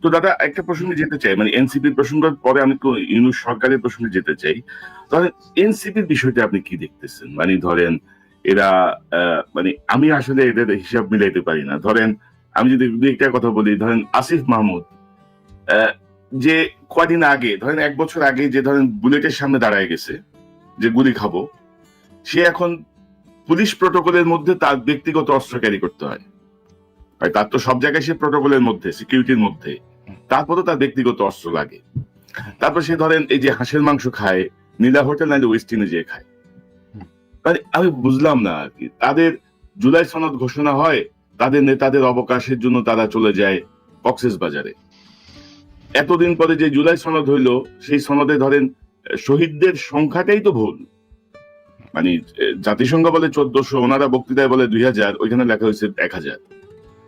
তো দাদা একটা প্রসঙ্গে যেতে চাই, মানে এনসিপির প্রসঙ্গের পরে আমি একটু ইউনূস সরকারের প্রসঙ্গে যেতে চাই। ধরেন এনসিপির বিষয়টা আপনি কি দেখতেছেন? মানে ধরেন এরা মানে আমি আসলে এদের হিসাব মিলাইতে পারি না। ধরেন আমি যদি দু একটা কথা বলি, ধরেন আসিফ মাহমুদ আহ, যে কয়দিন আগে, ধরেন 1 বছর আগে যে ধরেন বুলেটের সামনে দাঁড়ায় গেছে যে গুলি খাবো, সে এখন পুলিশ প্রটোকলের মধ্যে তার ব্যক্তিগত অস্ত্র ক্যারি করতে হয়। আর তার তো সব জায়গায় সে প্রটোকলের মধ্যে, সিকিউরিটির মধ্যে, তারপরও তার ব্যক্তিগত অস্ত্র লাগে। তারপর সে ধরেন এই যে হাঁসের মাংস খায়, নীলা হোটেল নাইলে ওয়েস্টিনে যেয়ে খায়। মানে আমি বুঝলাম না আর কি, তাদের জুলাই সনদ ঘোষণা হয়, তাদের নেতাদের অবকাশের জন্য তারা চলে যায় কক্সেস বাজারে। এতদিন পরে যে জুলাই সনদ হইলো, সেই সনদে ধরেন শহীদদের সংখ্যাটাই তো ভুল। মানে জাতিসংঘ বলে 1400, ওনারা বক্তৃতায় বলে 2000, ওইখানে লেখা হয়েছে 1000।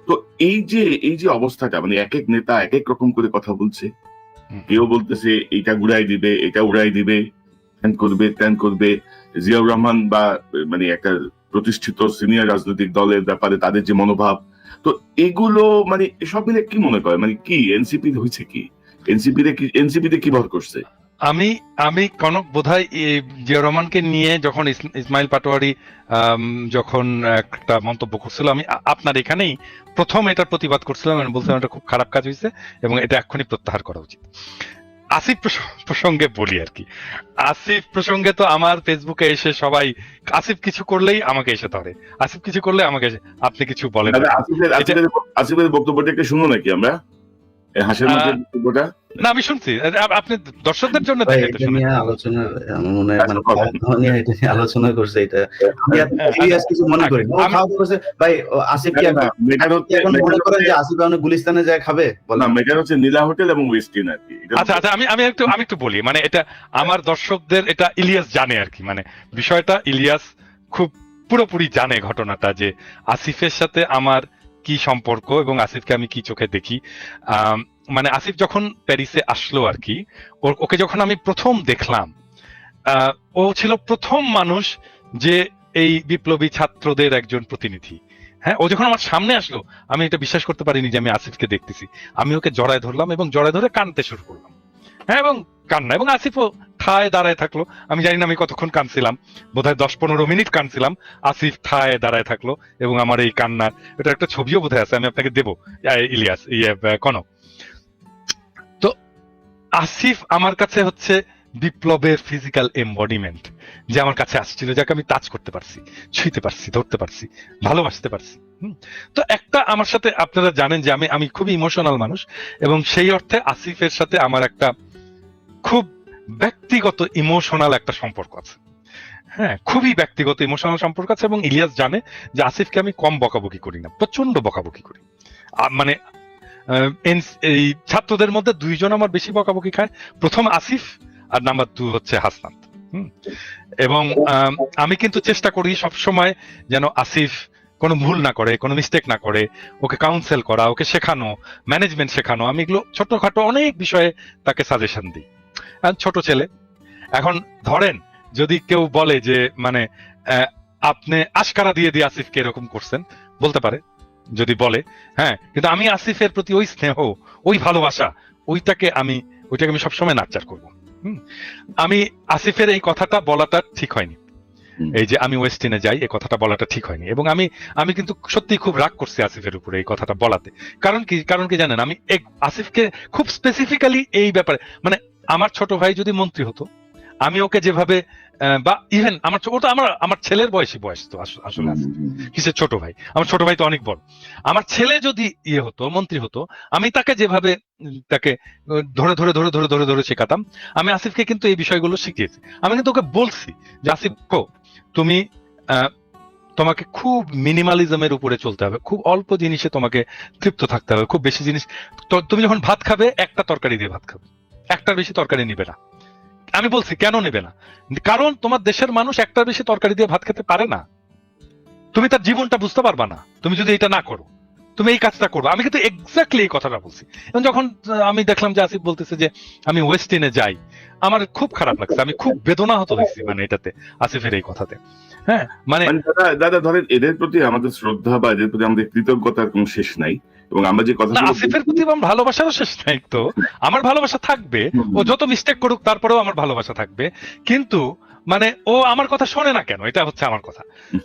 তো এই যে অবস্থাটা, মানে এক এক নেতা এক এক রকম করে কথা বলছে। কেউ বলতেছে এইটা ঘুরাই দিবে, এটা উড়াই দিবে, ত্যান করবে ত্যান করবে। জিয়াউর রহমান বা মানে একটা প্রতিষ্ঠিত সিনিয়র রাজনৈতিক দলের ব্যাপারে তাদের যে মনোভাব, তো এগুলো মানে সব মিলে কি মনে করে, মানে কি এনসিপি হয়েছে কি, এনসিপিতে কি ভর করছে? আমি আমি কনক বোধহয় জিয়াউর রহমানকে নিয়ে যখন ইসমাইল পাটোয়ারি যখন একটা মন্তব্য করছিল, আমি আপনার এখানেই প্রথম এটার প্রতিবাদ করছিলাম, আমি বলছিলাম এটা খুব খারাপ কাজ হয়েছে এবং এটা এক্ষুনি প্রত্যাহার করা উচিত। আসিফ প্রসঙ্গে বলি আর কি, আসিফ প্রসঙ্গে তো আমার ফেসবুকে এসে সবাই আসিফ কিছু করলেই আমাকে এসে ধরে, আসিফ কিছু করলে আমাকে এসে, আপনি কিছু বলেন না। আসিফের বক্তব্যটা একটু শুনো নাকি আমরা, হাসির মাংসের বক্তব্যটা? না আমি শুনছি, আপনি দর্শকদের জন্য আলোচনা করছে, এটা কিছু মনে করি ভাই। আসিফ কি মনে করেন যে আসিফ গুলিস্তানে যায় খাবে? না, এটা হচ্ছে নীলা হোটেল এবং ওয়েস্টিন আর কি। আচ্ছা আচ্ছা, আমি একটু বলি, মানে এটা আমার দর্শকদের, এটা ইলিয়াস জানে আর কি, মানে বিষয়টা ইলিয়াস খুব পুরোপুরি জানে ঘটনাটা, যে আসিফের সাথে আমার কি সম্পর্ক এবং আসিফকে আমি কি চোখে দেখি। মানে আসিফ যখন প্যারিসে আসলো আর কি, ওকে যখন আমি প্রথম দেখলাম, ও ছিল প্রথম মানুষ যে এই বিপ্লবী ছাত্রদের একজন প্রতিনিধি। হ্যাঁ, ও যখন আমার সামনে আসলো, আমি এটা বিশ্বাস করতে পারিনি যে আমি আসিফকে দেখতেছি। আমি ওকে জড়ায় ধরলাম এবং জড়ায় ধরে কাঁদতে শুরু করলাম। হ্যাঁ, এবং কান্না, এবং আসিফও ঠায় দাঁড়ায় থাকলো। আমি জানি না আমি কতক্ষণ কাঁদছিলাম, বোধহয় 10-15 মিনিট কাঁদছিলাম। আসিফ ঠায় দাঁড়ায় থাকলো এবং আমার এই কান্নার এটা একটা ছবিও বোধহয় আছে, আমি আপনাকে দেবো ইলিয়াস, কনক। তো আসিফ আমার কাছে হচ্ছে বিপ্লবের ফিজিক্যাল এমবডিমেন্ট, যে আমার কাছে আসছিল, যাকে আমি টাচ করতে পারছি, ছুঁইতে পারছি, ধরতে পারছি, ভালোবাসতে পারছি। তো একটা আমার সাথে, আপনারা জানেন যে আমি খুবই ইমোশনাল মানুষ, এবং সেই অর্থে আসিফের সাথে আমার একটা খুব ব্যক্তিগত ইমোশনাল একটা সম্পর্ক আছে। হ্যাঁ, খুবই ব্যক্তিগত ইমোশনাল সম্পর্ক আছে, এবং ইলিয়াস জানে যে আসিফকে আমি কম বকাবকি করি না, প্রচন্ড বকাবকি করি। মানে এই ছাত্রদের মধ্যে 2 জন আমার বেশি বকাবকি খায়, প্রথম আসিফ আর নাম্বার 2 হচ্ছে হাসনাত। এবং আমি কিন্তু চেষ্টা করি সবসময় যেন আসিফ কোনো ভুল না করে, কোনো মিস্টেক না করে, ওকে কাউন্সেল করা, ওকে শেখানো, ম্যানেজমেন্ট শেখানো। আমি এগুলো ছোটখাটো অনেক বিষয়ে তাকে সাজেশন দিই। ছোট ছেলে, এখন ধরেন যদি কেউ বলে যে মানে আপনি আশকারা দিয়ে দিয়ে আসিফকে এরকম করছেন, বলতে পারে যদি বলে, হ্যাঁ, কিন্তু আমি আসিফের প্রতি ওই স্নেহ, ওই ভালোবাসা, ওইটাকে আমি সবসময় নাচার করবো। আমি আসিফের এই কথাটা বলাটা ঠিক হয়নি, এই যে আমি ওয়েস্টিনে যাই, এই কথাটা বলাটা ঠিক হয়নি, এবং আমি কিন্তু সত্যি খুব রাগ করছি আসিফের উপরে এই কথাটা বলাতে। কারণ কি জানেন, আমি আসিফকে খুব স্পেসিফিক্যালি এই ব্যাপারে, মানে আমার ছোট ভাই যদি মন্ত্রী হতো, আমি ওকে যেভাবে, বা ইভেন আমার ছেলের বয়স তো আসলে কিসের ছোট ভাই, আমার ছোট ভাই তো অনেক বড়, আমার ছেলে যদি হতো, মন্ত্রী হতো, আমি তাকে যেভাবে তাকে ধরে ধরে ধরে ধরে ধরে ধরে শেখাতাম, আমি আসিফকে কিন্তু এই বিষয়গুলো শিখিয়েছি। আমি কিন্তু ওকে বলছি যে আসিফ, তুমি তোমাকে খুব মিনিমালিজমের উপরে চলতে হবে, খুব অল্প জিনিসে তোমাকে তৃপ্ত থাকতে হবে, খুব বেশি জিনিস, তুমি যখন ভাত খাবে একটা তরকারি দিয়ে ভাত খাবে, একটার বেশি তরকারি নিবে না। আমি বলছি কেন নেবে না, কারণ তোমার দেশের মানুষ একটার বেশি তরকারি দিয়ে ভাত খেতে পারে না, তুমি তার জীবনটা বুঝতে পারবা না তুমি যদি এটা না করো, তুমি এই কাজটা করবো। আমি কিন্তু এক্স্যাক্টলি এই কথাটা বলছি। এবং যখন আমি দেখলাম যে আসিফ বলতেছে যে আমি ওয়েস্টিনে যাই, আমার খুব খারাপ লাগছে, আমি খুব বেদনাহত হয়েছি মানে এটাতে, আসিফের এই কথাতে। হ্যাঁ, মানে দাদা ধরেন এদের প্রতি আমাদের শ্রদ্ধা বা এদের প্রতি আমাদের কৃতজ্ঞতার কোনো শেষ নাই, এবং আমরা যে কথা না, আসিফের প্রতি আমার ভালোবাসারও শেষ নাই তো। আমার ভালোবাসা থাকবে, ও যত মিস্টেক করুক তারপরেও আমার ভালোবাসা থাকবে, কিন্তু মানে ও আমার কথা শোনে না কেন, এটা হচ্ছে আমার কথা।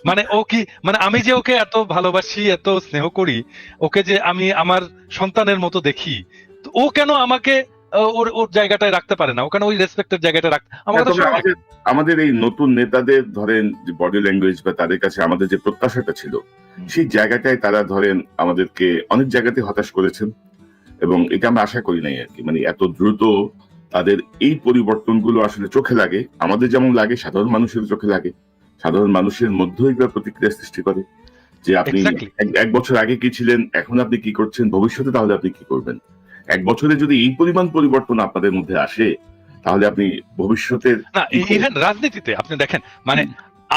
মানে ও কি, মানে আমি যে ওকে এত ভালোবাসি, এত স্নেহ করি, ওকে যে আমি আমার সন্তানের মতো দেখি, তো ও কেন আমাকে ওর ওর জায়গাটায় রাখতে পারে না? ও কেন ওই রেসপেক্টের জায়গাটা রাখতে আমার কথা শোনে না? আমাদের এই নতুন নেতাদের ধরেন বডি ল্যাঙ্গুয়েজ বা তাদের কাছে আমাদের যে প্রত্যাশাটা ছিল, সেই জায়গাটায় তারা ধরেন আমাদেরকে অনেক জায়গাতে হতাশ করেছেন, এবং এটা আমরা আশা করি নাই আর কি। মানে এত দ্রুত তাদের এই পরিবর্তনগুলো আসলে চোখে লাগে, আমাদের যেমন লাগে সাধারণ মানুষের চোখে লাগে, সাধারণ মানুষের মধ্যেই বা প্রতিক্রিয়া সৃষ্টি করে যে আপনি এক বছর আগে কি ছিলেন, এখন আপনি কি করছেন, ভবিষ্যতে তাহলে আপনি কি করবেন। এক বছরে যদি এই পরিমাণ পরিবর্তন আপনাদের মধ্যে আসে, তাহলে আপনি ভবিষ্যতের না, ইভেন রাজনীতিতে আপনি দেখেন, মানে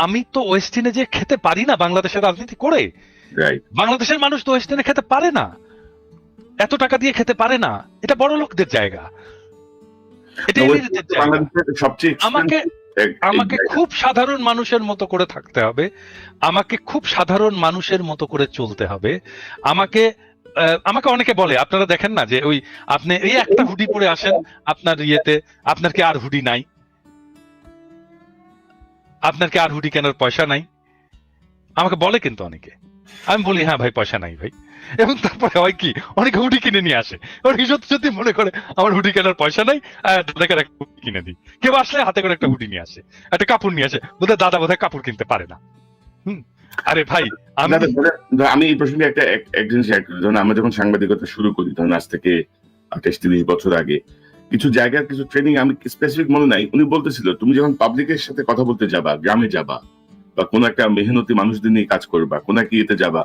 আমি তো ওয়েস্টিনে যে খেতে পারি না বাংলাদেশের রাজনীতি করে, বাংলাদেশের মানুষ তো ওয়েস্টিনে খেতে পারে না, এত টাকা দিয়ে খেতে পারে না, এটা বড় লোকদের জায়গা, এটা সবচেয়ে আমাকে আমাকে খুব সাধারণ মানুষের মতো করে থাকতে হবে, আমাকে খুব সাধারণ মানুষের মতো করে চলতে হবে। আমাকে আমাকে অনেকে বলে, আপনারা দেখেন না যে ওই আপনি এই একটা হুডি পরে আসেন আপনার ইয়েতে, আপনার কি আর হুডি নাই, আপনার কি আর হুডি কেনার পয়সা নাই, আমাকে বলে কিন্তু অনেকে। আমি বলি হ্যাঁ ভাই, পয়সা নাই ভাই, এবং তারপরে হয় কি, অনেকে হুডি কিনে নিয়ে আসে, ওরা সত্যি সত্যি মনে করে আমার হুডি কেনার পয়সা নাই, দাদাকে একটা হুডি কিনে দিই। কেউ আসলে হাতে করে একটা হুডি নিয়ে আসে, একটা কাপড় নিয়ে আসে, বোধহয় দাদা বোধহয় কাপড় কিনতে পারে না। আরে ভাই, আমি এই প্রসঙ্গে একটা জিনিস, ধরুন আমরা যখন সাংবাদিকতা শুরু করি, ধরুন আজ থেকে 28-30 বছর আগে, কিছু জায়গার কিছু ট্রেনিং আমি স্পেসিফিক মনে নাই, উনি বলতেছিল তুমি যখন পাবলিকের সাথে কথা বলতে যাবা, গ্রামে যাবা, বা কোন একটা মেহনতি মানুষদের নিয়ে কাজ করবা, কোন একটা ইয়েতে যাবা,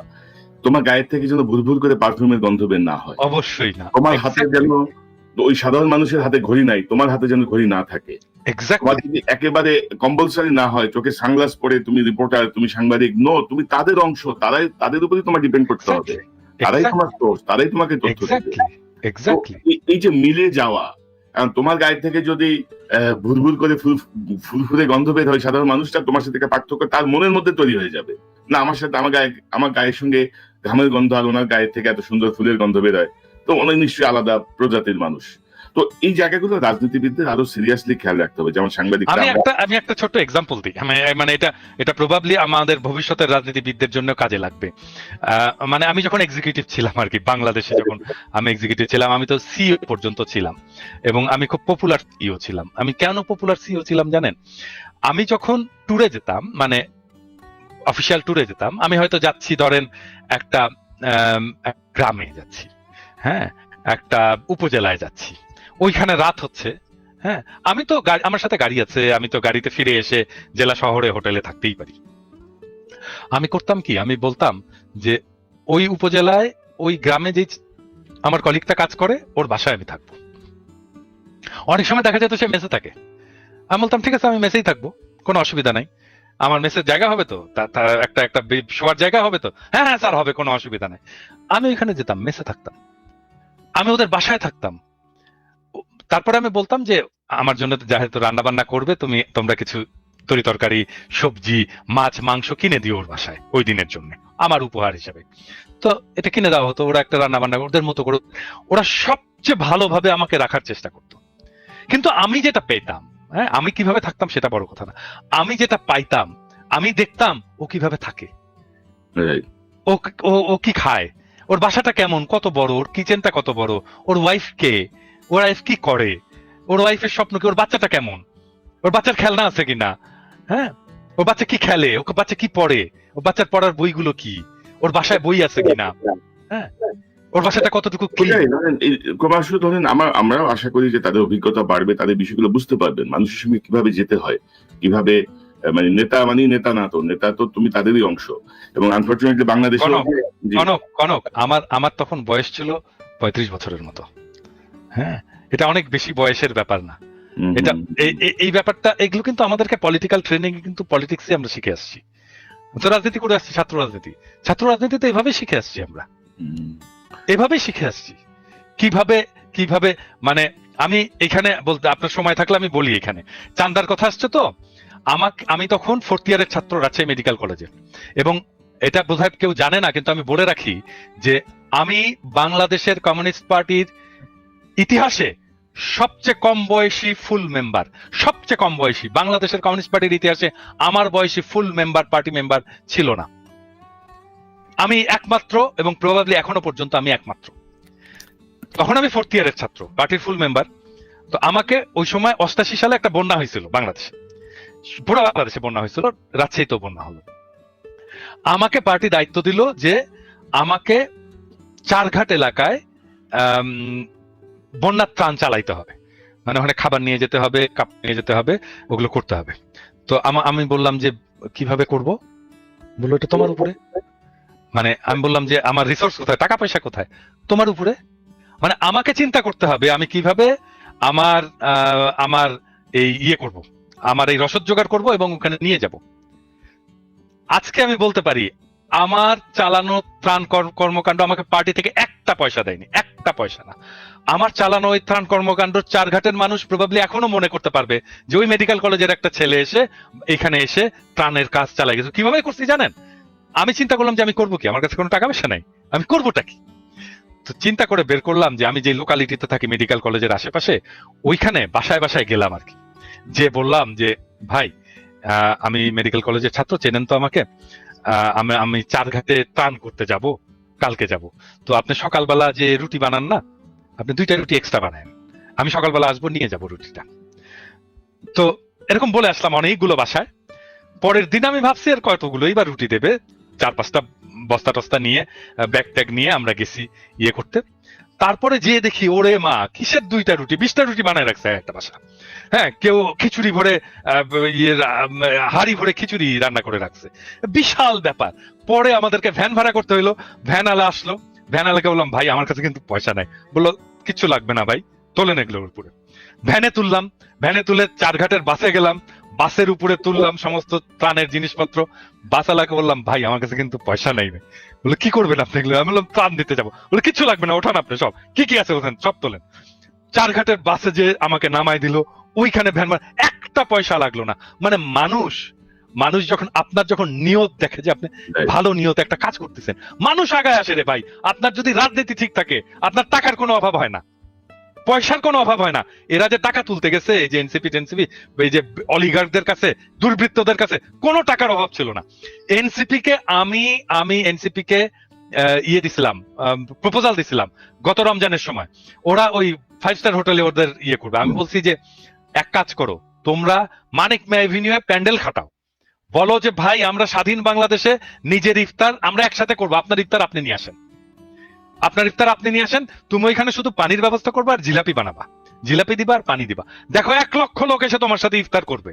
তোমার গায়ের থেকে যেন ভুল করে পারফিউমের গন্ধ বের না হয়। অবশ্যই না। তোমার হাতে যেন ওই সাধারণ মানুষের হাতে ঘড়ি নাই, তোমার হাতে যেন ঘড়ি না থাকে। একেবারে কম্পালসারি না হয় চোখে সানগ্লাস পরে তুমি রিপোর্টার, তুমি সাংবাদিক, নো, তুমি তাদের অংশ, তাদের উপরে তোমার ডিপেন্ড করতে হবে, তারাই তোমার সোর্স, তারাই তোমাকে তথ্য দেবে। এই যে মিলে যাওয়া, তোমার গায়ে থেকে যদি ভুল করে ফুলফুলে গন্ধ বের হয়, সাধারণ মানুষটা তোমার সাথে পার্থক্য তার মনের মধ্যে তৈরি হয়ে যাবে, না আমার সাথে আমার গায়ের সঙ্গে ঘামের গন্ধ আর ওনার গায়ের থেকে এত সুন্দর ফুলের গন্ধ বের হয়, তো অনেক নিশ্চয়ই আলাদা প্রজাতির মানুষ। তো এই জায়গাগুলো রাজনীতিবিদদের আরো সিরিয়াসলি খেয়াল রাখতে হবে, যেমন সাংবাদিক। আমি একটা ছোট্ট এক্সাম্পল দিই, মানে এটা প্রবাবলি আমাদের ভবিষ্যতের রাজনীতিবিদদের জন্য কাজে লাগবে। মানে আমি যখন এক্সিকিউটিভ ছিলাম আর কি, বাংলাদেশে যখন আমি এক্সিকিউটিভ ছিলাম, আমি তো সিইও পর্যন্ত ছিলাম, এবং আমি খুব পপুলার সিইও ছিলাম। আমি কেন পপুলার সিইও ছিলাম জানেন? আমি যখন ট্যুরে যেতাম, মানে অফিসিয়াল ট্যুরে যেতাম, আমি হয়তো যাচ্ছি ধরেন একটা গ্রামে যাচ্ছি, হ্যাঁ, একটা উপজেলায় যাচ্ছি, ওইখানে রাত হচ্ছে, হ্যাঁ, আমি তো আমার সাথে গাড়ি আছে, আমি তো গাড়িতে ফিরে এসে জেলা শহরে হোটেলে থাকতেই পারি। আমি করতাম কি, আমি বলতাম যে ওই উপজেলায় ওই গ্রামে যে আমার কলিগটা কাজ করে, ওর বাসায় আমি থাকবো। অনেক সময় দেখা যেত সে মেসে থাকে, আমি বলতাম ঠিক আছে আমি মেসেই থাকবো, কোনো অসুবিধা নাই, আমার মেসের জায়গা হবে তো, তার একটা শোয়ার জায়গা হবে তো, হ্যাঁ হ্যাঁ স্যার হবে, কোনো অসুবিধা নাই। আমি ওইখানে যেতাম, মেসে থাকতাম, আমি ওদের বাসায় থাকতাম। তারপরে আমি বলতাম যে আমার জন্য যেহেতু রান্না বান্না করবে, তোমরা কিছু তরি তরকারি, সবজি, মাছ, মাংস কিনে দিও ওর বাসায় ওই দিনের জন্য, আমার উপহার হিসেবে। তো এটা কিনে দেওয়া হতো, ওরা একটা রান্না বান্না ওদের মতো করে, ওরা সবচেয়ে ভালোভাবে আমাকে রাখার চেষ্টা করতো। কিন্তু আমি যেটা পেতাম, হ্যাঁ, আমি কিভাবে থাকতাম সেটা বড় কথা না, আমি যেটা পাইতাম, আমি দেখতাম ও কিভাবে থাকে, ও কি খায়, ওর বাসাটা কেমন, কত বড়, ওর কিচেনটা কত বড়, ওর ওয়াইফ কে, ওর ওয়াইফ কি করে, ওর ওয়াইফের স্বপ্ন কি, ওর বাচ্চাটা কেমন, ওর বাচ্চার খেলনা আছে কিনা, হ্যাঁ, ওর বাচ্চা কি খেলে, ওর বাচ্চা কি পড়ে, ওর বাচ্চার পড়ার বইগুলো কি, ওর বাসায় বই আছে কিনা, হ্যাঁ, ওর বাসাটা কতটুকু ক্রমশ ধরেন আমরাও আশা করি যে তাদের অভিজ্ঞতা বাড়বে, তাদের বিষয়গুলো বুঝতে পারবেন, মানুষের সঙ্গে কিভাবে যেতে হয়, কিভাবে, মানে নেতা না তো, নেতা তো তুমি তাদেরই অংশ। এবং আনফরচুনেটলি বাংলাদেশে কনক আমার তখন বয়স ছিল 35 বছরের মতো, হ্যাঁ, এটা অনেক বেশি বয়সের ব্যাপার না, এটা এই ব্যাপারটা, এগুলো কিন্তু আমাদেরকে পলিটিক্যাল ট্রেনিং এ কিন্তু পলিটিক্সে আমরা শিখে আসছি, তো রাজনীতি করে আসছি, ছাত্র রাজনীতি তো এভাবে শিখে আসছি, আমরা এভাবেই শিখে আসছি কিভাবে মানে আমি এখানে বলতে, আপনার সময় থাকলে আমি বলি, এখানে চান্দার কথা আসছে তো, আমি তখন 4th ইয়ারের ছাত্র রাজশাহী মেডিকেল কলেজে, এবং এটা বোধহয় কেউ জানে না, কিন্তু আমি বলে রাখি যে আমি বাংলাদেশের কমিউনিস্ট পার্টির ইতিহাসে সবচেয়ে কম বয়সী ফুল মেম্বার, সবচেয়ে কম বয়সী বাংলাদেশের কমিউনিস্ট পার্টির ইতিহাসে আমার বয়সী ফুল মেম্বার, পার্টি মেম্বার ছিল না। আমি একমাত্র, এবং প্রবাবলি এখনো পর্যন্ত আমি একমাত্র। তখন আমি 4th ইয়ারের ছাত্র, পার্টির ফুল মেম্বার। তো আমাকে ওই সময় 88 সালে একটা বন্যা হয়েছিল বাংলাদেশে, পুরো বাংলাদেশে বন্যা হয়েছিল, রাজশাহীতেও বন্যা হলো। আমাকে পার্টি দায়িত্ব দিল যে আমাকে চারঘাট এলাকায় বন্যার ত্রাণ চালাইতে হবে, মানে ওখানে খাবার নিয়ে যেতে হবে, কাপ নিয়ে যেতে হবে, ওগুলো করতে হবে। তো আমি বললাম যে কিভাবে করব? বললো এটা তোমার উপরে। মানে আমি বললাম যে আমার রিসোর্স কোথায়, টাকা পয়সা কোথায়? তোমার উপরে। মানে আমাকে চিন্তা করতে হবে আমি কিভাবে আমার এই করব, আমার এই রসদ জোগাড় করব এবং ওখানে নিয়ে যাব। আজকে আমি বলতে পারি আমার চালানো ত্রাণ কর্মকাণ্ড আমাকে পার্টি থেকে একটা পয়সা দেয়নি, একটা পয়সা না। আমার চালানো ওই ত্রাণ কর্মকাণ্ড চারঘাটের মানুষ প্রবাবলি এখনো মনে করতে পারবে যে ওই মেডিকেল কলেজের একটা ছেলে এসে এখানে এসে ত্রাণের কাজ চালাই গেছে। কিভাবে করছি জানেন? আমি চিন্তা করলাম যে আমি করবো কি, আমার কাছে কোনো টাকা পয়সা নাই, আমি করবোটা কি? তো চিন্তা করে বের করলাম যে আমি যে লোকালিটিতে থাকি মেডিকেল কলেজের আশেপাশে, ওইখানে বাসায় বাসায় গেলাম আর কি, যে বললাম যে ভাই আমি মেডিকেল কলেজের ছাত্র, চেনেন তো আমাকে, আমি চারঘাটে ত্রাণ করতে যাব, কালকে যাব। তো আপনি সকালবেলা যে রুটি বানান না, আপনি 2টা রুটি এক্সট্রা বানান, আমি সকালবেলা আসবো, নিয়ে যাব রুটিটা। তো এরকম বলে আসলাম অনেকগুলো বাসায়। পরের দিন আমি ভাবছি আর কতগুলোই বা রুটি দেবে, 4-5টা বস্তা টস্তা নিয়ে, ব্যাগ ট্যাগ নিয়ে আমরা গেছি করতে। তারপরে যেয়ে দেখি ওরে মা, কিসের 2টা রুটি, 20টা রুটি বানায় রাখছে একটা বাসা। হ্যাঁ, কেউ খিচুড়ি ভরে হাড়ি ভরে খিচুড়ি রান্না করে রাখছে, বিশাল ব্যাপার। পরে আমাদেরকে ভ্যান ভাড়া করতে হইলো, ভ্যান আলা আসলো, ভ্যান আলাকে বললাম ভাই আমার কাছে কিন্তু পয়সা নাই। বললো কিচ্ছু লাগবে না ভাই, তোলেন এগুলোর উপরে। ভ্যানে তুললাম, ভ্যানে তুলে চারঘাটের বাসে গেলাম, বাসের উপরে তুললাম সমস্ত ত্রাণের জিনিসপত্র। বাসালাকে বললাম ভাই আমার কাছে কিন্তু পয়সা নাই। বলে কি করবেন আপনি এগুলো? আমি বললাম ত্রাণ দিতে যাবো। বলে কিচ্ছু লাগবে না, ওঠান আপনি, সব কি কি আছে ওখানে সব তোলেন। চারঘাটের বাসে যে আমাকে নামাই দিল, ওইখানে ভ্যান, একটা পয়সা লাগলো না। মানে মানুষ যখন নিয়ত দেখে যে আপনি ভালো নিয়তে একটা কাজ করতেছেন, মানুষ আগায় আসে রে ভাই। আপনার যদি রাজনীতি ঠিক থাকে, আপনার টাকার কোনো অভাব হয় না, পয়সার কোনো অভাব হয় না। এরা যে টাকা তুলতে গেছে, এই যে এনসিপি এই যে অলিগার্কদের কাছে, দুর্বৃত্তদের কাছে কোনো টাকার অভাব ছিল না। এনসিপি কে আমি এনসিপি কে দিছিলাম, প্রপোজাল দিছিলাম গত রমজানের সময়। ওরা ওই 5 স্টার হোটেলে ওদের করবে। আমি বলছি যে এক কাজ করো, তোমরা মানিক মে এভিনিউয়ে প্যান্ডেল খাটাও, বলো যে ভাই আমরা স্বাধীন বাংলাদেশে নিজের ইফতার আমরা একসাথে করবো, আপনার ইফতার আপনি নিয়ে আসেন, তুমি ওইখানে শুধু পানির ব্যবস্থা করবে আর জিলাপি বানাবা, জিলাপি দিবা আর পানি দিবা। দেখো 1 লক্ষ লোক এসে তোমার সাথে ইফতার করবে।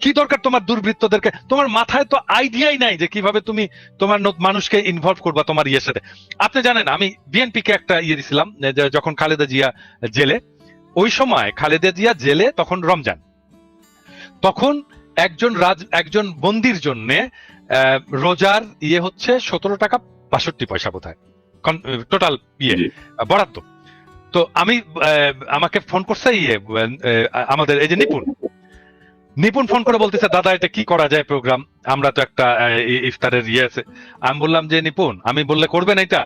কি দরকার তোমার দুর্বৃত্তদেরকে? তোমার মাথায় তো আইডিয়াই নাই যে কিভাবে তুমি তোমার মানুষকে ইনভলভ করবা তোমার সাথে। আপনি জানেন আমি বিএনপি কে একটা দিছিলাম যখন খালেদা জিয়া জেলে, ওই সময় খালেদা জিয়া জেলে, তখন রমজান, তখন একজন বন্দির জন্য রোজার হচ্ছে 17 টাকা 62 পয়সা বোধহয় টোটাল বরাদ্দ। তো আমাকে ফোন করছে আমাদের এই যে নিপুণ ফোন করে বলতেছে দাদা এটা কি করা যায় প্রোগ্রাম, আমরা তো একটা ইফতারের আছে। আমি বললাম যে নিপুণ, আমি বললে করবেন এটা?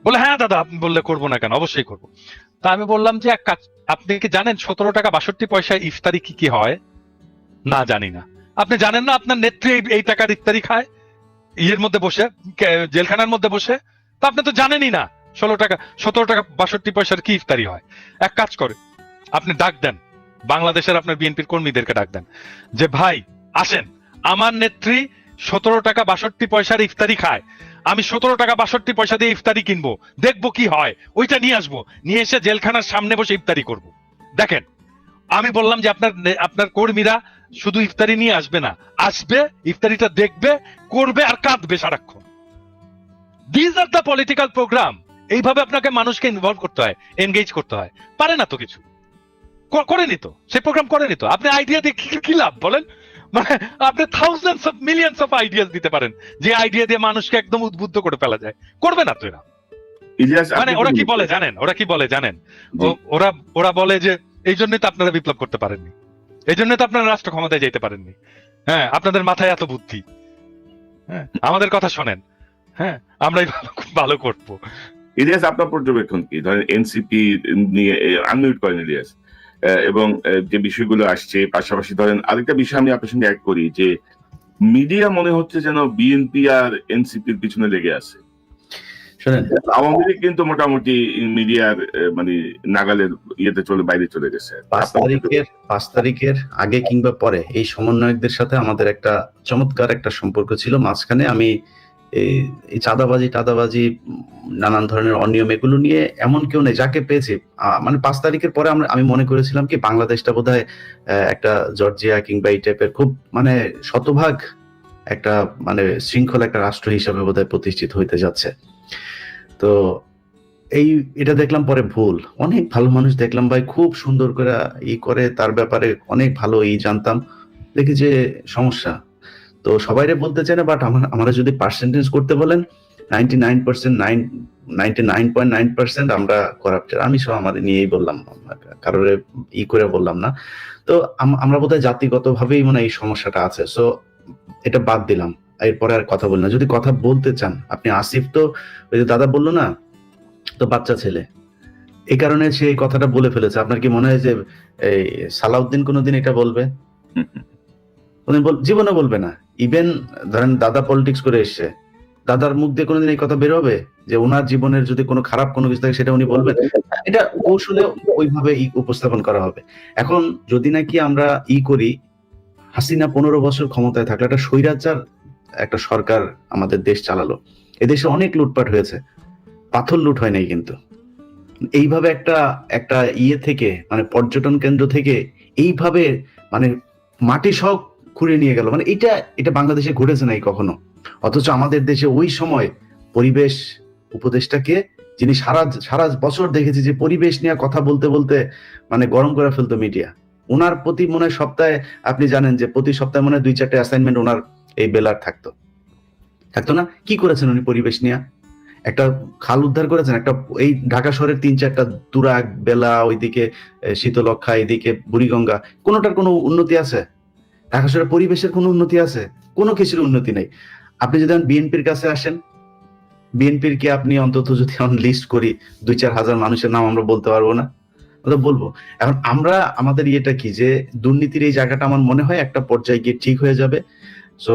বলে হ্যাঁ দাদা আপনি বললে করবো না কেন, অবশ্যই করবো। তা আমি বললাম যে এক কাজ, আপনি কি জানেন 17 টাকা 62 পয়সায় ইফতারি কি কি হয়? না জানি না। আপনি জানেন না আপনার নেত্রী এই টাকার ইফতারি খায় মধ্যে বসে, জেলখানার মধ্যে বসে? তা আপনি তো জানেনই না 17 টাকা 62 পয়সার কি ইফতারি হয়। এক কাজ করে আপনি ডাক দেন বাংলাদেশের আপনার বিএনপির কর্মীদেরকে, ডাক দেন যে ভাই আসেন, আমার নেত্রী 17 টাকা 62 পয়সার ইফতারি খায়, আমি 17 টাকা 62 পয়সা দিয়ে ইফতারি কিনবো, দেখবো কি হয়, ওইটা নিয়ে আসবো, নিয়ে এসে জেলখানার সামনে বসে ইফতারি করব। দেখেন, আমি বললাম যে আপনার কর্মীরা শুধু ইফতারি নিয়ে আসবে না, আসবে ইফতারিটা দেখবে, করবে আর কাঁদবে সারাক্ষণ। This are the political programme. এইভাবে আপনাকে মানুষকে ইনভলভ করতে হয়, এনগেজ করতে হয়। পারে না তো কিছু করেনি তো, সেই প্রোগ্রাম করেনি তো। আপনি আইডিয়া দিয়ে কি লাভ বলেন? মানে আপনি thousands of millions of ideas দিতে পারেন, যে আইডিয়া দিয়ে মানুষকে একদম উদ্বুদ্ধ করে ফেলা যায়, করবে না তো এরা। মানে ওরা কি বলে জানেন, ওরা বলে যে এই জন্যই তো আপনারা বিপ্লব করতে পারেননি, এই জন্যই তো আপনারা রাষ্ট্র ক্ষমতায় যেতে পারেননি। হ্যাঁ, আপনাদের মাথায় এত বুদ্ধি। হ্যাঁ, আমাদের কথা শোনেন, হ্যাঁ আমরাই ভালো করবো। ইলিয়াস, আপনার পর্যবেক্ষণ কি? ধরেন এনসিপি নিয়ে আনমিউট করেন ইলিয়াস, এবং যে বিষয়গুলো আসছে, পাশাপাশি ধরেন আরেকটা বিষয় আমি আপনার সঙ্গে অ্যাড করি যে মিডিয়া মনে হচ্ছে যেন বিএনপি আর এনসিপির পিছনে লেগে আছে। শোনেন, আওয়ামী লীগ কিন্তু মোটামুটি মিডিয়ার মানে নাগালের ইয়েতে বাইরে চলে গেছে। 5 তারিখের আগে কিংবা পরে এই সমন্বয়কদের সাথে আমাদের একটা চমৎকার একটা সম্পর্ক ছিল। মাঝখানে আমি এই টাদাবাজি নানান ধরনের অনিয়ম এগুলো নিয়ে এমন কেউ নেই যাকে পেয়েছি। মানে 5 তারিখের পরে আমি মনে করেছিলাম কি বাংলাদেশটা বোধহয় একটা জর্জিয়া কিংবা এই টাইপের খুব মানে শতভাগ একটা মানে শৃঙ্খল একটা রাষ্ট্র হিসাবে বোধহয় প্রতিষ্ঠিত হইতে যাচ্ছে। তো এটা দেখলাম পরে ভুল। অনেক ভালো মানুষ দেখলাম ভাই, খুব সুন্দর করে তার ব্যাপারে অনেক ভালো জানতাম, দেখি যে সমস্যা। তো সবাইরে বলতে চাই না, বাট আমরা যদি পার্সেন্টেজ করতে বলেন 99.9% আমরা করাপ্টেড। আমি সব আমাদের নিয়েই বললাম, কারোর করে বললাম না। তো আমরা বোধহয় জাতিগত ভাবেই মানে এই সমস্যাটা আছে। সো এটা বাদ দিলাম, এরপরে আর কথা বলি না। যদি কথা বলতে চান আপনি, আসিফ তো ওই যে দাদা বললো না, তো বাচ্চা ছেলে, এই কারণে সে এই কথাটা বলে ফেলেছে। আপনার কি মনে হয় যে এই সালাউদ্দিন কোনোদিন এটা বলবে? জীবনে বলবে না। ইভেন ধরেন দাদা পলিটিক্স করে এসছে, দাদার মুখ দিয়ে কোনোদিন এই কথা বের হবে যে ওনার জীবনের যদি কোনো খারাপ কোনো কিছু থাকে সেটা উনি বলবেন? এটা কৌশলে ওইভাবে উপস্থাপন করা হবে। এখন যদি নাকি আমরা করি, হাসিনা 15 বছর ক্ষমতায় থাকলে একটা স্বৈরাচার একটা সরকার আমাদের দেশ চালালো, এদেশে অনেক লুটপাট হয়েছে, পাথর লুট হয় নাই কিন্তু। এইভাবে একটা থেকে মানে পর্যটন কেন্দ্র থেকে এইভাবে মানে মাটি সব খুঁড়ে নিয়ে গেল, মানে এটা বাংলাদেশে ঘটেছে নাই কখনো। অথচ আমাদের দেশে ওই সময় পরিবেশ উপদেষ্টাকে, যিনি সারা বছর দেখেছি যে পরিবেশ নিয়ে কথা বলতে বলতে মানে গরম করে ফেলতো মিডিয়া, ওনার প্রতি মনে হয় সপ্তাহে, আপনি জানেন যে প্রতি সপ্তাহে মনে হয় 2-4টা অ্যাসাইনমেন্ট ওনার এই বেলার থাকতো না? কি করেছেন উনি পরিবেশ নিয়ে? একটা খাল উদ্ধার করেছেন, একটা এই ঢাকা শহরের 3-4টা তুরাগ, বেলা, ওইদিকে শীতলক্ষা, এইদিকে বুড়িগঙ্গা, কোনোটার কোনো উন্নতি আছে? ঢাকা শহরের পরিবেশের কোনো উন্নতি আছে? কোনো কিছুর উন্নতি নেই। আপনি যদি বিএনপির কাছে আসেন, বিএনপির কি আপনি অন্তত যদি লিস্ট করি 2-4 হাজার মানুষের নাম আমরা বলতে পারবো না? বলবো। এখন আমরা আমাদের কি যে দুর্নীতির এই জায়গাটা আমার মনে হয় একটা পর্যায়ে গিয়ে ঠিক হয়ে যাবে। সো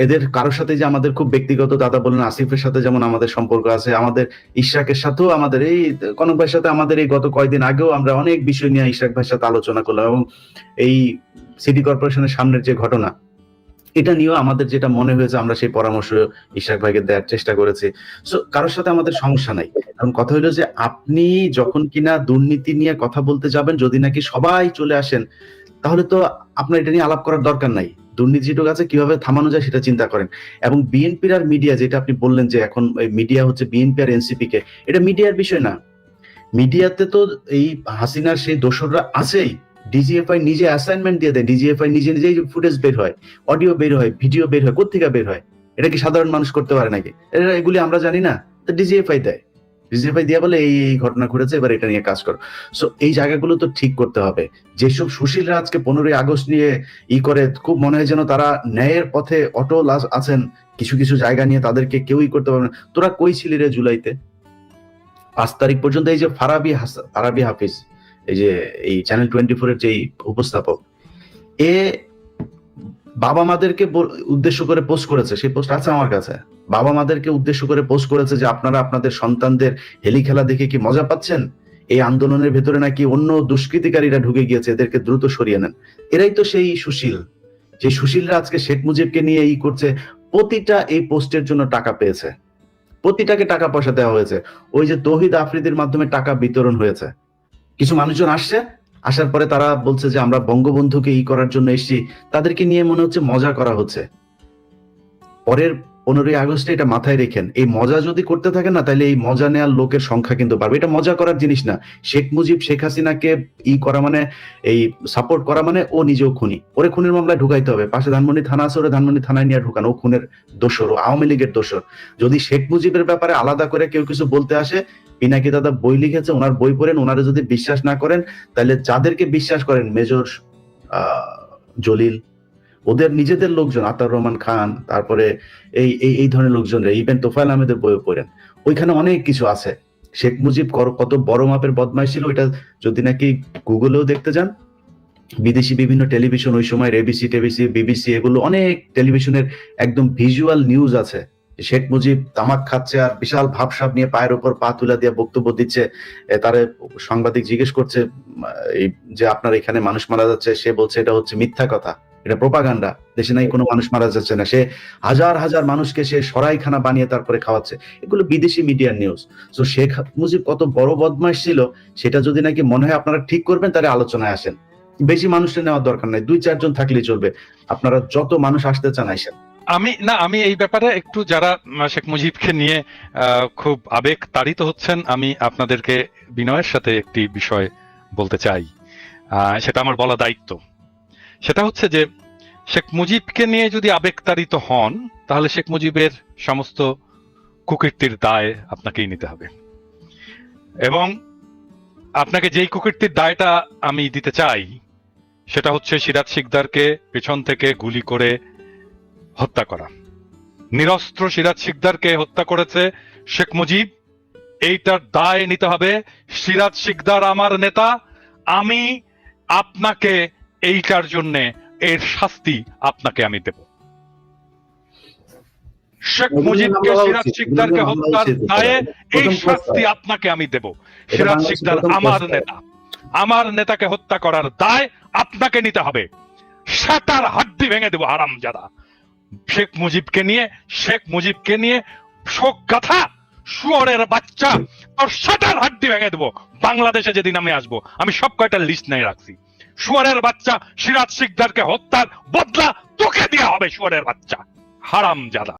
এদের কারোর সাথে যে আমাদের খুব ব্যক্তিগত, দাদা বলেন আসিফের সাথে যেমন আমাদের সম্পর্ক আছে, আমাদের ইশরাকের সাথেও, আমাদের এই কনক ভাইয়ের সাথে আমাদের এই গত কয়েকদিন আগেও আমরা অনেক বিষয় নিয়ে ইশরাক ভাইয়ের সাথে আলোচনা করলাম, এবং এই সিটি কর্পোরেশনের সামনের যে ঘটনা, এটা নিয়েও আমাদের যেটা মনে হয়েছে আমরা সেই পরামর্শ ইশরাক ভাইকে দেওয়ার চেষ্টা করেছি। সো কারোর সাথে আমাদের সমস্যা নাই। কারণ কথা হলো যে আপনি যখন কিনা দুর্নীতি নিয়ে কথা বলতে যাবেন, যদি নাকি সবাই চলে আসেন, তাহলে তো আপনার এটা নিয়ে আলাপ করার দরকার নাই। দুর্নীতি যেটুকু আছে কিভাবে থামানো যায় সেটা চিন্তা করেন। এবং বিএনপির আর মিডিয়া, যেটা আপনি বললেন যে এখন মিডিয়া হচ্ছে বিএনপি আর এনসিপি কে, এটা মিডিয়ার বিষয় না। মিডিয়াতে তো এই হাসিনার সেই দোসররা আছেই। ডিজিএফআই নিজে অ্যাসাইনমেন্ট দিয়ে দেয়, ডিজিএফআই নিজেই ফুটেজ বের হয়, অডিও বের হয়, ভিডিও বের হয়, কোত্থেকে বের হয়? এটা কি সাধারণ মানুষ করতে পারে নাকি? এগুলি আমরা জানি না? তো ডিজিএফআই দেয়, ডিজিএফআই দিয়ে বলে এই ঘটনা ঘটেছে, এবার এটা নিয়ে কাজ করো। সো এই জায়গাগুলো তো ঠিক করতে হবে। যেসব সুশীলরা আজকে 15ই আগস্ট নিয়ে করে, খুব মনে হয় যেন তারা ন্যায়ের পথে অটল আছেন, কিছু কিছু জায়গা নিয়ে তাদেরকে কেউই করতে পারবে না। তোরা কই ছিলি রে জুলাইতে? 5 তারিখ পর্যন্ত এই যে ফারাবি হাফিজ, এই যে এই চ্যানেল 24 এর যে উপস্থাপক, বাবা মাদেরকে উদ্দেশ্য করে পোস্ট করেছে, সেই পোস্ট আছে আমার কাছে। বাবা মাদেরকে উদ্দেশ্য করে পোস্ট করেছে যে আপনারা আপনাদের সন্তানদের হেলি খেলা দেখে কি মজা পাচ্ছেন? এই আন্দোলনের ভেতরে নাকি অন্য দুষ্কৃতিকারীরা ঢুকে গিয়েছে, এদেরকে দ্রুত সরিয়ে নেন। এরাই তো সেই সুশীল, যে সুশীলরা আজকে শেখ মুজিবকে নিয়ে করছে। প্রতিটা এই পোস্টের জন্য টাকা পেয়েছে, প্রতিটাকে টাকা পয়সা দেওয়া হয়েছে। ওই যে তৌহিদ আফ্রিদির মাধ্যমে টাকা বিতরণ হয়েছে। কিছু মানুষজন আসছে, আসার পরে তারা বলছে যে আমরা বঙ্গবন্ধুকে করার জন্য এসেছি, তাদেরকে নিয়ে মনে হচ্ছে মজা করা হচ্ছে। পরের 15ই আগস্টে এটা মাথায় রেখেন, এই মজা যদি করতে থাকেন না, তাহলে এই মজা নেওয়ার লোকের সংখ্যা কিন্তু বাড়বে। এটা মজা করার জিনিস না। শেখ মুজিব শেখ হাসিনাকে করা মানে, এই সাপোর্ট করা মানে ও নিজেও খুনি, ওরে খুনের মামলায় ঢুকাইতে হবে। পাশে ধানমন্ডি থানা আছে, ওরে ধানমন্ডি থানায় নিয়ে ঢুকানো, ও খুনের দোষর, ও আওয়ামী লীগের দোষর। যদি শেখ মুজিবের ব্যাপারে আলাদা করে কেউ কিছু বলতে আসে, পিনাকি দাদা বই লিখেছে, ওনার বই পড়েন, ওনারা যদি বিশ্বাস না করেন, তাহলে যাদেরকে বিশ্বাস করেন, মেজর জলিল, ওদের নিজেদের লোকজন, আতাউর রহমান খান, তারপরে এই এই এই ধরনের লোকজনরা, ইভেন তোফায়েল আহমেদের বইও পড়েন, ওইখানে অনেক কিছু আছে। শেখ মুজিব কত বড় মাপের বদমাইশ ছিল, এটা যদি নাকি গুগলেও দেখতে যান, বিদেশি বিভিন্ন টেলিভিশন ওই সময় এবিসি টেবিসি বিবিসি এগুলো অনেক টেলিভিশনের একদম ভিজুয়াল নিউজ আছে। শেখ মুজিব তামাক খাচ্ছে আর বিশাল ভাবসাব নিয়ে পায়ের উপর পা তুলা দিয়ে বক্তব্য দিচ্ছে। তারে সাংবাদিক জিজ্ঞেস করছে এই যে আপনার এখানে মানুষ মারা যাচ্ছে, সে বলছে এটা হচ্ছে মিথ্যা কথা, এটা প্রোপাগান্ডা, দেশে নাই কোনো মানুষ মারা যাচ্ছে না, সে হাজার হাজার মানুষকে সে সরাইখানা বানিয়ে তারপরে খাওয়াচ্ছে। এগুলো বিদেশি মিডিয়ার নিউজ। তো শেখ মুজিব কত বড় বদমাশ ছিল সেটা যদি নাকি মনে হয় আপনারা ঠিক করবেন, তাহলে আলোচনায় আসেন। বেশি মানুষের নেওয়ার দরকার নাই, 2-4 জন থাকলেই চলবে। আপনারা যত মানুষ আসতে চান আসেন। আমি এই ব্যাপারে একটু, যারা শেখ মুজিবকে নিয়ে খুব আবেগ তাড়িত হচ্ছেন, আমি আপনাদেরকে বিনয়ের সাথে একটি বিষয় বলতে চাই, সেটা আমার বলা দায়িত্ব। সেটা হচ্ছে যে শেখ মুজিবকে নিয়ে যদি আবেগ তাড়িত হন, তাহলে শেখ মুজিবের সমস্ত কুকীর্তির দায় আপনাকেই নিতে হবে। এবং আপনাকে যেই কুকীর্তির দায়টা আমি দিতে চাই সেটা হচ্ছে সিরাজ শিকদারকে পেছন থেকে গুলি করে হত্যা করা। নিরস্ত্র সিরাজ শিকদারকে হত্যা করেছে শেখ মুজিব, এইটার দায় নিতে হবে। সিরাজ শিকদার আমার নেতা, আমি আপনাকে এইটার জন্য এর শাস্তি আপনাকে আমি দেব। শেখ মুজিবকে সিরাজ শিকদারকে হত্যার দায়ে এই শাস্তি আপনাকে আমি দেব। সিরাজ শিকদার আমার নেতা, আমার নেতাকে হত্যা করার দায় আপনাকে নিতে হবে। সাতার হাড্ডি ভেঙে দেব হারামজাদা। শেখ মুজিবকে নিয়ে শোক গাথা শুয়োরের বাচ্চা, তোর সাতার হাড্ডি ভেঙে দেব। বাংলাদেশে যেদিন আমি আসবো, আমি সব কয়টা লিস্ট নিয়ে রাখছি। শুয়োরের বাচ্চা, সিরাজ শিকদারকে হত্যার বদলা তোকে দেওয়া হবে, শুয়োরের বাচ্চা হারামজাদা।